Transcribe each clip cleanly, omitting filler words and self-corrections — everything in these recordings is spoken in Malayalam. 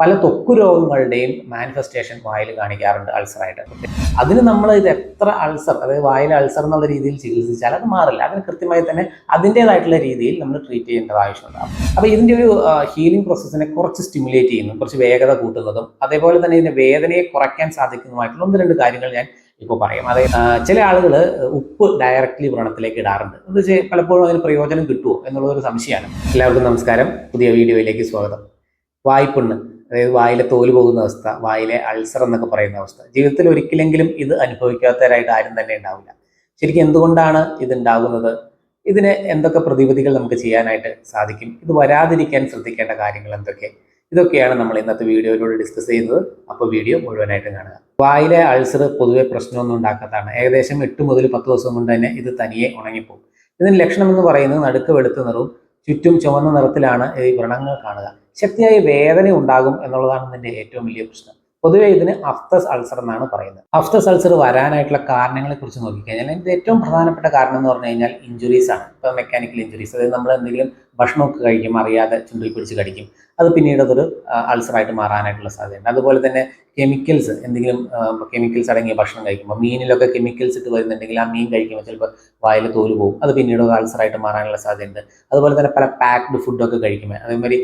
പല ത്വക്ക് രോഗങ്ങളുടെയും മാനിഫെസ്റ്റേഷൻ വായിൽ കാണിക്കാറുണ്ട് അൾസറായിട്ട്. അതിന് നമ്മൾ ഇത് എത്ര അൾസർ, അതായത് വായിൽ അൾസർ എന്നുള്ള രീതിയിൽ ചികിത്സിച്ചാൽ അത് മാറില്ല. അതിന് കൃത്യമായി തന്നെ അതിൻ്റേതായിട്ടുള്ള രീതിയിൽ നമ്മൾ ട്രീറ്റ് ചെയ്യേണ്ടത് ആവശ്യമുണ്ടാകും. അപ്പോൾ ഇതിൻ്റെ ഒരു ഹീലിംഗ് പ്രോസസ്സിനെ കുറച്ച് സ്റ്റിമുലേറ്റ് ചെയ്യുന്നതും കുറച്ച് വേഗത കൂട്ടുന്നതും അതേപോലെ തന്നെ ഇതിൻ്റെ വേദനയെ കുറയ്ക്കാൻ സാധിക്കുന്നതുമായിട്ടുള്ള ഒന്ന് രണ്ട് കാര്യങ്ങൾ ഞാൻ ഇപ്പോൾ പറയും. അതായത് ചില ആളുകൾ ഉപ്പ് ഡയറക്റ്റ്ലി വ്രണത്തിലേക്ക് ഇടാറുണ്ട്. എന്ന് വെച്ചാൽ പലപ്പോഴും അതിന് പ്രയോജനം കിട്ടുമോ എന്നുള്ളതൊരു സംശയമാണ്. എല്ലാവർക്കും നമസ്കാരം, പുതിയ വീഡിയോയിലേക്ക് സ്വാഗതം. വായ്പുണ്ണ്, അതായത് വായിലെ തോല് പോകുന്ന അവസ്ഥ, വായിലെ അൾസർ എന്നൊക്കെ പറയുന്ന അവസ്ഥ, ജീവിതത്തിൽ ഒരിക്കലെങ്കിലും ഇത് അനുഭവിക്കാത്തവരായിട്ട് ആരും തന്നെ ഉണ്ടാവില്ല. ശരിക്കും എന്തുകൊണ്ടാണ് ഇത് ഉണ്ടാകുന്നത്? ഇതിന് എന്തൊക്കെ പ്രതിവിധികൾ നമുക്ക് ചെയ്യാനായിട്ട് സാധിക്കും? ഇത് വരാതിരിക്കാൻ ശ്രദ്ധിക്കേണ്ട കാര്യങ്ങൾ എന്തൊക്കെ? ഇതൊക്കെയാണ് നമ്മൾ ഇന്നത്തെ വീഡിയോയിലൂടെ ഡിസ്കസ് ചെയ്യുന്നത്. അപ്പോൾ വീഡിയോ മുഴുവനായിട്ട് കാണുക. വായിലെ അൾസർ പൊതുവെ പ്രശ്നമൊന്നും ഉണ്ടാക്കാത്തതാണ്. ഏകദേശം 8 മുതൽ 10 ദിവസം കൊണ്ട് തന്നെ ഇത് തനിയെ ഉണങ്ങിപ്പോകും. ഇതിന് ലക്ഷണം എന്ന് പറയുന്നത് നടുക്ക് വെളുത്ത നിറവും ചുറ്റും ചുവന്ന നിറത്തിലാണ് ഈ വ്രണങ്ങൾ കാണുക. ശക്തിയായ വേദന ഉണ്ടാകും എന്നുള്ളതാണ് ഇതിൻ്റെ ഏറ്റവും വലിയ പ്രശ്നം. പൊതുവെ ഇതിന് അഫ്തസ് അൾസർ എന്നാണ് പറയുന്നത്. അഫ്തസ് അൾസർ വരാനായിട്ടുള്ള കാരണങ്ങളെ കുറിച്ച് നോക്കിക്കഴിഞ്ഞാൽ ഇതിൻ്റെ ഏറ്റവും പ്രധാനപ്പെട്ട കാരണം എന്ന് പറഞ്ഞു കഴിഞ്ഞാൽ ഇഞ്ചുറീസ് ആണ്. ഇപ്പോൾ മെക്കാനിക്കൽ ഇഞ്ചുറീസ്, അതായത് നമ്മൾ എന്തെങ്കിലും ഭക്ഷണമൊക്കെ കഴിക്കും, അറിയാതെ ചുണ്ടിൽ പിടിച്ച് കടിക്കും, അത് പിന്നീട് അതൊരു അൾസറായിട്ട് മാറാനായിട്ടുള്ള സാധ്യതയുണ്ട്. അതുപോലെ തന്നെ കെമിക്കൽസ്, എന്തെങ്കിലും കെമിക്കൽസ് അടങ്ങിയ ഭക്ഷണം കഴിക്കുമ്പോൾ, മീനിലൊക്കെ കെമിക്കൽസ് ഇട്ട് വരുന്നുണ്ടെങ്കിൽ ആ മീൻ കഴിക്കുമ്പോൾ ചിലപ്പോൾ വായിൽ തോല് പോകും, അത് പിന്നീട് അൾസറായിട്ട് മാറാനുള്ള സാധ്യതയുണ്ട്. അതുപോലെ തന്നെ പല പാക്ഡ് ഫുഡൊക്കെ കഴിക്കുമ്പോൾ, അതേമാതിരി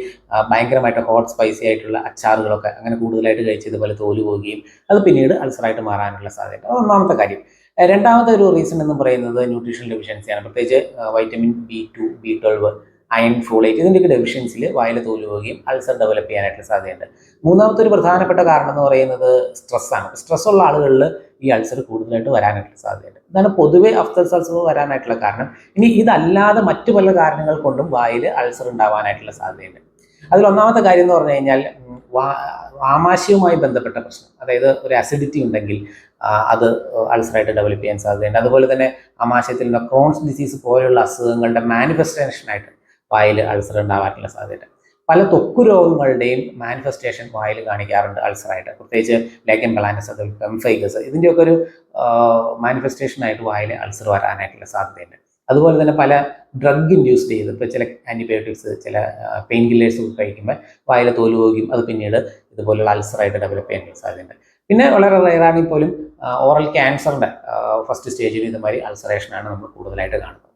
ഭയങ്കരമായിട്ട് ഹോട്ട് സ്പൈസി ആയിട്ടുള്ള അച്ചാറുകളൊക്കെ അങ്ങനെ കൂടുതലായിട്ട് കഴിച്ച് ഇതുപോലെ തോല് പോവുകയും അത് പിന്നീട് അൾസറായിട്ട് മാറാനുള്ള സാധ്യത. അത് ഒന്നാമത്തെ കാര്യം. രണ്ടാമത്തെ ഒരു റീസൺ എന്ന് പറയുന്നത് ന്യൂട്രീഷൻ ഡെഫിഷ്യൻസിയാണ്. പ്രത്യേകിച്ച് vitamin B2, B12, iron, folate, ഇതിൻ്റെയൊക്കെ ഡെഫിഷ്യൻസിയിൽ വായിൽ തോല് പോവുകയും അൾസർ ഡെവലപ്പ് ചെയ്യാനായിട്ട് സാധ്യതയുണ്ട്. മൂന്നാമത്തെ ഒരു പ്രധാനപ്പെട്ട കാരണം എന്ന് പറയുന്നത് സ്ട്രെസ്സാണ്. സ്ട്രെസ്സുള്ള ആളുകളിൽ ഈ അൾസർ കൂടുതലായിട്ട് വരാനായിട്ടുള്ള സാധ്യതയുണ്ട്. ഇതാണ് പൊതുവെ അഫ്തസ് അൾസർ വരാനായിട്ടുള്ള കാരണം. ഇനി ഇതല്ലാതെ മറ്റു പല കാരണങ്ങൾ കൊണ്ടും വായിൽ അൾസർ ഉണ്ടാവാനായിട്ടുള്ള സാധ്യതയുണ്ട്. അതിൽ ഒന്നാമത്തെ കാര്യം എന്ന് പറഞ്ഞു കഴിഞ്ഞാൽ ആമാശയവുമായി ബന്ധപ്പെട്ട പ്രശ്നം, അതായത് ഒരു അസിഡിറ്റി ഉണ്ടെങ്കിൽ അത് അൾസറായിട്ട് ഡെവലപ്പ് ചെയ്യാൻ സാധ്യതയുണ്ട്. അതുപോലെ തന്നെ ആമാശയത്തിൽ നിന്ന് ക്രോൺസ് ഡിസീസ് പോലെയുള്ള അസുഖങ്ങളുടെ മാനിഫെസ്റ്റേഷനായിട്ട് വായിൽ അൾസർ ഉണ്ടാവാനുള്ള സാധ്യത. പല ത്വക്ക് രോഗങ്ങളുടെയും മാനിഫെസ്റ്റേഷൻ വായിൽ കാണിക്കാറുണ്ട് അൾസറായിട്ട്. പ്രത്യേകിച്ച് ലേക്കൻ പ്ലാനസ്, അത് പെംഫൈഗസ്, ഇതിൻ്റെയൊക്കെ ഒരു മാനിഫെസ്റ്റേഷനായിട്ട് വായിൽ അൾസർ വരാനായിട്ടുള്ള സാധ്യതയുണ്ട്. അതുപോലെ തന്നെ പല ഡ്രഗ് ഇൻഡ്യൂസ്ഡ് ചെയ്ത്, ഇപ്പോൾ ചില ആൻറ്റിബയോട്ടിക്സ്, ചില പെയിൻ കില്ലേഴ്സ് ഒക്കെ കഴിക്കുമ്പോൾ വായിൽ തോല് പോകുകയും അത് പിന്നീട് ഇതുപോലുള്ള അൾസറായിട്ട് ഡെവലപ്പ് ചെയ്യാനുള്ള സാധ്യതയുണ്ട്. പിന്നെ വളരെ റെയറാണെങ്കിൽ പോലും ഓറൽ ക്യാൻസറിൻ്റെ ഫസ്റ്റ് സ്റ്റേജിൽ ഇതുമാതിരി അൾസറേഷനാണ് നമ്മൾ കൂടുതലായിട്ട് കാണുന്നത്.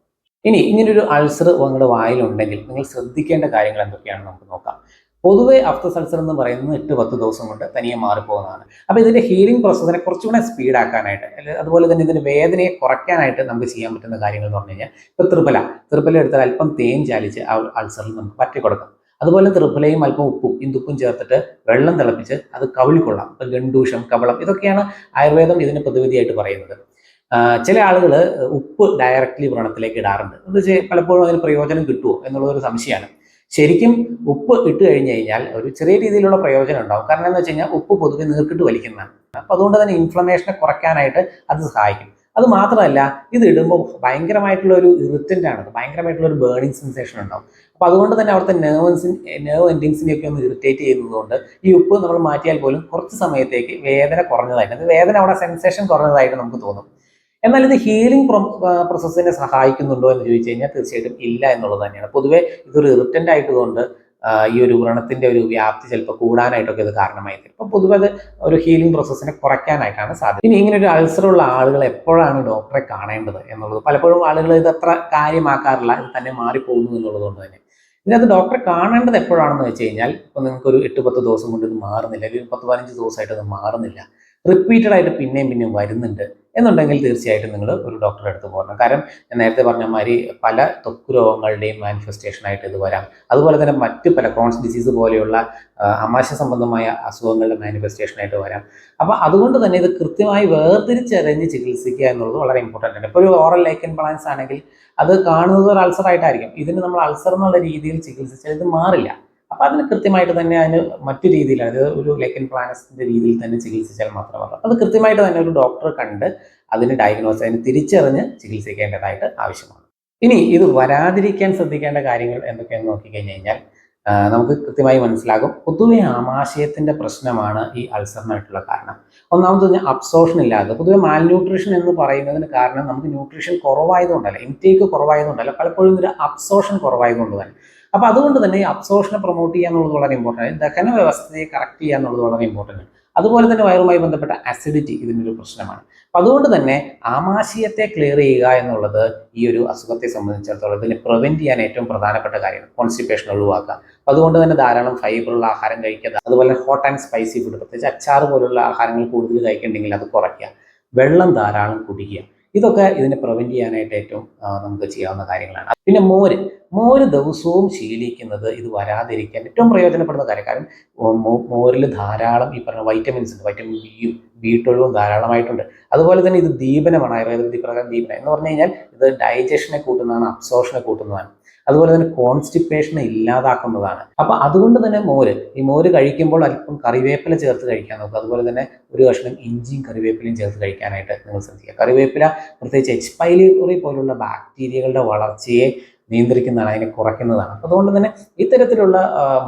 ഇനി ഇങ്ങനൊരു അൾസർ നിങ്ങളുടെ വായിലുണ്ടെങ്കിൽ നിങ്ങൾ ശ്രദ്ധിക്കേണ്ട കാര്യങ്ങൾ എന്തൊക്കെയാണെന്ന് നമുക്ക് നോക്കാം. പൊതുവെ അഫ്തസ് അൾസർ എന്ന് പറയുന്നത് 8-10 ദിവസം കൊണ്ട് തനിയെ മാറിപ്പോകുന്നതാണ്. അപ്പോൾ ഇതിൻ്റെ ഹീലിംഗ് പ്രോസസ്സിനെ കുറച്ചുകൂടെ സ്പീഡാക്കാനായിട്ട്, അതുപോലെ തന്നെ ഇതിൻ്റെ വേദനയെ കുറയ്ക്കാനായിട്ട് നമുക്ക് ചെയ്യാൻ പറ്റുന്ന കാര്യങ്ങൾ എന്ന് പറഞ്ഞു കഴിഞ്ഞാൽ, ഇപ്പോൾ ത്രിഫല എടുത്താൽ അല്പം തേൻ ചാലിച്ച് ആ അൾസറിൽ നമുക്ക് പറ്റി കൊടുക്കാം. അതുപോലെ ത്രിഫലയും അല്പം ഉപ്പും ഇന്ദുപ്പും ചേർത്തിട്ട് വെള്ളം തിളപ്പിച്ച് അത് കവിളിക്കൊള്ളാം. ഇപ്പോൾ ഗണ്ടൂഷം, കവളം, ഇതൊക്കെയാണ് ആയുർവേദം ഇതിന് പ്രതിവിധിയായിട്ട് പറയുന്നത്. ചില ആളുകൾ ഉപ്പ് ഡയറക്റ്റ്ലി വ്രണത്തിലേക്ക് ഇടാറുണ്ട്. എന്ന് വെച്ചാൽ പലപ്പോഴും അതിന് പ്രയോജനം കിട്ടുമോ എന്നുള്ളതൊരു സംശയമാണ്. ശരിക്കും ഉപ്പ് ഇട്ട് കഴിഞ്ഞ് കഴിഞ്ഞാൽ ഒരു ചെറിയ രീതിയിലുള്ള പ്രയോജനം ഉണ്ടാവും. കാരണം എന്ന് വെച്ച് കഴിഞ്ഞാൽ ഉപ്പ് പൊതുവെ നീർക്കിട്ട് വലിക്കുന്നതാണ്. അപ്പോൾ അതുകൊണ്ട് തന്നെ ഇൻഫ്ലമേഷനെ കുറയ്ക്കാനായിട്ട് അത് സഹായിക്കും. അത് മാത്രമല്ല, ഇത് ഇടുമ്പോൾ ഭയങ്കരമായിട്ടുള്ള ഒരു ഇറിറ്റൻ്റ് ആണ്, ഭയങ്കരമായിട്ടുള്ള ഒരു ബേണിംഗ് സെൻസേഷൻ ഉണ്ടാവും. അപ്പോൾ അതുകൊണ്ട് തന്നെ അവിടുത്തെ നെർവ് എൻഡിങ്സിനെയൊക്കെ ഒന്ന് ഇറിറ്റേറ്റ് ചെയ്യുന്നതുകൊണ്ട് ഈ ഉപ്പ് നമ്മൾ മാറ്റിയാൽ പോലും കുറച്ച് സമയത്തേക്ക് വേദന കുറഞ്ഞതായിട്ട്, അത് വേദന അവിടെ സെൻസേഷൻ കുറഞ്ഞതായിട്ട് നമുക്ക് തോന്നും. എന്നാൽ ഇത് ഹീലിംഗ് പ്രോസസ്സിനെ സഹായിക്കുന്നുണ്ടോ എന്ന് ചോദിച്ചു കഴിഞ്ഞാൽ തീർച്ചയായിട്ടും ഇല്ല എന്നുള്ളത് തന്നെയാണ്. പൊതുവെ ഇതൊരു ഇറിറ്റൻ്റ് ആയതുകൊണ്ട് ഈ ഒരു വ്രണത്തിൻ്റെ ഒരു വ്യാപ്തി ചിലപ്പോൾ കൂടാനായിട്ടൊക്കെ ഇത് കാരണമായി തരും. അപ്പോൾ പൊതുവെ അത് ഒരു ഹീലിംഗ് പ്രോസസ്സിനെ കുറയ്ക്കാനായിട്ടാണ് സാധ്യത. ഇനി ഇങ്ങനെ ഒരു അൾസറുള്ള ആളുകൾ എപ്പോഴാണ് ഡോക്ടറെ കാണേണ്ടത് എന്നുള്ളത് പലപ്പോഴും ആളുകൾ ഇത് അത്ര കാര്യമാക്കാറില്ല. ഇത് തന്നെ മാറിപ്പോകുന്നു എന്നുള്ളത് കൊണ്ട് തന്നെ ഇതിനകത്ത് ഡോക്ടറെ കാണേണ്ടത് എപ്പോഴാണെന്ന് വെച്ച് കഴിഞ്ഞാൽ, ഇപ്പോൾ നിങ്ങൾക്കൊരു 8-10 ദിവസം കൊണ്ട് ഇത് മാറുന്നില്ല, അല്ലെങ്കിൽ 10-15 ദിവസമായിട്ട് ഇത് മാറുന്നില്ല, റിപ്പീറ്റഡ് ആയിട്ട് പിന്നെയും വരുന്നുണ്ട് എന്നുണ്ടെങ്കിൽ തീർച്ചയായിട്ടും നിങ്ങൾ ഒരു ഡോക്ടറെ അടുത്ത് പോകണം. കാരണം ഞാൻ നേരത്തെ പറഞ്ഞ മാതിരി പല ത്വക്ക് രോഗങ്ങളുടെയും മാനിഫെസ്റ്റേഷനായിട്ട് ഇത് വരാം. അതുപോലെ തന്നെ മറ്റ് പല ക്രോൺസ് ഡിസീസ് പോലെയുള്ള ആമാശയ സംബന്ധമായ അസുഖങ്ങളുടെ മാനിഫെസ്റ്റേഷനായിട്ട് വരാം. അപ്പോൾ അതുകൊണ്ട് തന്നെ ഇത് കൃത്യമായി വേർതിരിച്ചറിഞ്ഞ് ചികിത്സിക്കുക എന്നുള്ളത് വളരെ ഇമ്പോർട്ടൻ്റ് ആണ്. ഇപ്പോൾ ഒരു ഓറൽ ലേക്കൻ പ്ലാനസ് ആണെങ്കിൽ അത് കാണുന്നത് ഒരു അൾസറായിട്ടായിരിക്കും. ഇതിന് നമ്മൾ അൾസർ എന്നുള്ള രീതിയിൽ ചികിത്സിച്ചാൽ ഇത് മാറില്ല. അപ്പോൾ അതിന് കൃത്യമായിട്ട് തന്നെ അതിന് മറ്റു രീതിയിൽ, അതായത് ഒരു ലേക്കൻ പ്ലാനസിൻ്റെ രീതിയിൽ തന്നെ ചികിത്സിച്ചാൽ മാത്രമല്ല, അത് കൃത്യമായിട്ട് തന്നെ ഒരു ഡോക്ടറെ കണ്ട് അതിന് ഡയഗ്നോസ്, അതിന് തിരിച്ചറിഞ്ഞ് ചികിത്സിക്കേണ്ടതായിട്ട് ആവശ്യമാണ്. ഇനി ഇത് വരാതിരിക്കാൻ ശ്രദ്ധിക്കേണ്ട കാര്യങ്ങൾ എന്തൊക്കെയാണെന്ന് നോക്കിക്കഴിഞ്ഞ് കഴിഞ്ഞാൽ നമുക്ക് കൃത്യമായി മനസ്സിലാകും. പൊതുവെ ആമാശയത്തിൻ്റെ പ്രശ്നമാണ് ഈ അൾസറിനായിട്ടുള്ള കാരണം. ഒന്നാമത് പറഞ്ഞാൽ അബ്സോർഷൻ ഇല്ലാതെ, പൊതുവെ മാൽന്യൂട്രീഷൻ എന്ന് പറയുന്നതിന് കാരണം നമുക്ക് ന്യൂട്രീഷൻ കുറവായതുകൊണ്ടല്ല, ഇൻടേക്ക് കുറവായതുകൊണ്ടല്ല, പലപ്പോഴും ഇതിൻ്റെ അബ്സോർഷൻ കുറവായതുകൊണ്ട് തന്നെ. അപ്പോൾ അതുകൊണ്ട് തന്നെ ഈ അബ്സോർഷനെ പ്രൊമോട്ട് ചെയ്യുക എന്നുള്ളത് വളരെ ഇമ്പോർട്ടൻ്റ് ആണ്. ദഹന വ്യവസ്ഥയെ കറക്റ്റ് ചെയ്യുക എന്നുള്ളത് വളരെ ഇമ്പോർട്ടൻ്റ് ആണ്. അതുപോലെ തന്നെ വയറുമായി ബന്ധപ്പെട്ട അസിഡിറ്റി ഇതിനൊരു പ്രശ്നമാണ്. അപ്പം അതുകൊണ്ട് തന്നെ ആമാശയത്തെ ക്ലിയർ ചെയ്യുക എന്നുള്ളത് ഈ ഒരു അസുഖത്തെ സംബന്ധിച്ചിടത്തോളം ഇതിനെ പ്രിവെൻറ്റ് ചെയ്യാൻ ഏറ്റവും പ്രധാനപ്പെട്ട കാര്യമാണ്. കോൺസ്റ്റിപ്പേഷൻ ഒഴിവാക്കുക. അപ്പം അതുകൊണ്ട് തന്നെ ധാരാളം ഫൈബറുള്ള ആഹാരം കഴിക്കുക. അതുപോലെ ഹോട്ട് ആൻഡ് സ്പൈസി ഫുഡ്, പ്രത്യേകിച്ച് അച്ചാറ് പോലുള്ള ആഹാരങ്ങൾ കൂടുതൽ കഴിക്കുന്നുണ്ടെങ്കിൽ അത് കുറയ്ക്കുക. വെള്ളം ധാരാളം കുടിക്കുക. ഇതൊക്കെ ഇതിനെ പ്രിവെൻറ്റ് ചെയ്യാനായിട്ട് ഏറ്റവും നമുക്ക് ചെയ്യാവുന്ന കാര്യങ്ങളാണ്. പിന്നെ മോര് ദിവസവും ശീലിക്കുന്നത് ഇത് വരാതിരിക്കാൻ ഏറ്റവും പ്രയോജനപ്പെടുന്ന കാര്യം. കാരണം മോരിൽ ധാരാളം ഈ പറഞ്ഞ വൈറ്റമിൻസ് ഉണ്ട്. വൈറ്റമിൻ ബിയും B12 ധാരാളമായിട്ടുണ്ട്. അതുപോലെ തന്നെ ഇത് ദീപനമാണ്. ആയുർവേദ പ്രകാരം ദീപനം എന്ന് പറഞ്ഞു കഴിഞ്ഞാൽ ഇത് ഡൈജഷനെ കൂട്ടുന്നതാണ്, അബ്സോർഷനെ കൂട്ടുന്നതാണ്. അതുപോലെ തന്നെ കോൺസ്റ്റിപ്പേഷനെ ഇല്ലാതാക്കുന്നതാണ്. അപ്പോൾ അതുകൊണ്ട് തന്നെ ഈ മോര് കഴിക്കുമ്പോൾ അല്പം കറിവേപ്പില ചേർത്ത് കഴിക്കാൻ നോക്കുക. അതുപോലെ തന്നെ ഒരു കഷ്ണം ഇഞ്ചിയും കറിവേപ്പിലയും ചേർത്ത് കഴിക്കാനായിട്ട് നിങ്ങൾ ശ്രദ്ധിക്കുക. കറിവേപ്പില പ്രത്യേകിച്ച് H. pylori പോലുള്ള ബാക്ടീരിയകളുടെ വളർച്ചയെ നിയന്ത്രിക്കുന്നതാണ്, അതിനെ കുറയ്ക്കുന്നതാണ്. അതുകൊണ്ട് തന്നെ ഇത്തരത്തിലുള്ള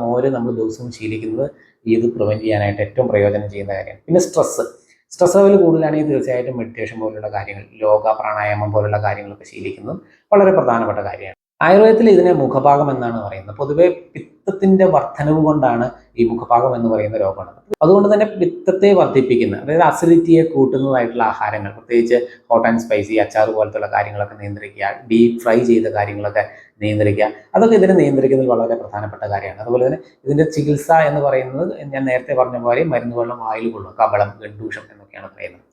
മോര് നമ്മൾ ദിവസവും ശീലിക്കുന്നത് ഇത് പ്രിവെൻറ്റ് ചെയ്യാനായിട്ട് ഏറ്റവും പ്രയോജനം ചെയ്യുന്ന കാര്യമാണ്. പിന്നെ സ്ട്രെസ് ലെവൽ കൂടുതലാണെങ്കിൽ തീർച്ചയായിട്ടും മെഡിറ്റേഷൻ പോലുള്ള കാര്യങ്ങൾ, യോഗ, പ്രാണായാമം പോലുള്ള കാര്യങ്ങളൊക്കെ ശീലിക്കുന്നത് വളരെ പ്രധാനപ്പെട്ട കാര്യമാണ്. ആയുർവേദത്തിൽ ഇതിനെ മുഖഭാഗം എന്നാണ് പറയുന്നത്. പൊതുവെ പിത്തത്തിന്റെ വർധനവ് കൊണ്ടാണ് ഈ മുഖഭാഗം എന്ന് പറയുന്ന രോഗമാണ്. അതുകൊണ്ട് തന്നെ പിത്തത്തെ വർദ്ധിപ്പിക്കുന്ന, അതായത് അസിഡിറ്റിയെ കൂട്ടുന്നതായിട്ടുള്ള ആഹാരങ്ങൾ, പ്രത്യേകിച്ച് ഹോട്ട് ആൻഡ് സ്പൈസി, അച്ചാറ് പോലത്തുള്ള കാര്യങ്ങളൊക്കെ നിയന്ത്രിക്കുക, ഡീപ് ഫ്രൈ ചെയ്ത കാര്യങ്ങളൊക്കെ നിയന്ത്രിക്കുക. അതൊക്കെ ഇതിനെ നിയന്ത്രിക്കുന്നതിൽ വളരെ പ്രധാനപ്പെട്ട കാര്യമാണ്. അതുപോലെ തന്നെ ഇതിന്റെ ചികിത്സ എന്ന് പറയുന്നത് ഞാൻ നേരത്തെ പറഞ്ഞ പോലെ മരുന്നുവെള്ളം വായിൽ കൊള്ളുക, കബളം, ഗഡൂഷം എന്നൊക്കെയാണ് പറയുന്നത്.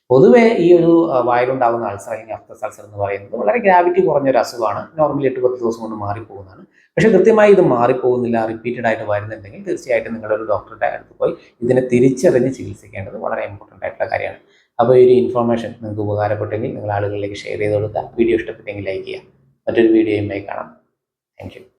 പൊതുവെ ഈ ഒരു വായിലുണ്ടാകുന്ന അൾസർ അല്ലെങ്കിൽ അഫ്തസ് അൾസർ എന്ന് പറയുന്നത് വളരെ ഗ്രാവിറ്റി കുറഞ്ഞൊരു അസുഖമാണ്. നോർമലി 8-10 ദിവസം കൊണ്ട് മാറിപ്പോകുന്നതാണ്. പക്ഷേ കൃത്യമായി ഇത് മാറിപ്പോകുന്നില്ല, റിപ്പീറ്റഡ് ആയിട്ട് വരുന്നുണ്ടെങ്കിൽ തീർച്ചയായിട്ടും നിങ്ങളൊരു ഡോക്ടറുടെ അടുത്ത് പോയി ഇതിനെ തിരിച്ചറിഞ്ഞ് ചികിത്സിക്കേണ്ടത് വളരെ ഇമ്പോർട്ടൻ്റ് ആയിട്ടുള്ള കാര്യമാണ്. അപ്പോൾ ഈ ഒരു ഇൻഫർമേഷൻ നിങ്ങൾക്ക് ഉപകാരപ്പെട്ടെങ്കിൽ നിങ്ങൾ ആളുകളിലേക്ക് ഷെയർ ചെയ്ത് കൊടുക്കുക. വീഡിയോ ഇഷ്ടപ്പെട്ടെങ്കിൽ ലൈക്ക് ചെയ്യുക. മറ്റൊരു വീഡിയോയുമായി കാണാം. Thank you.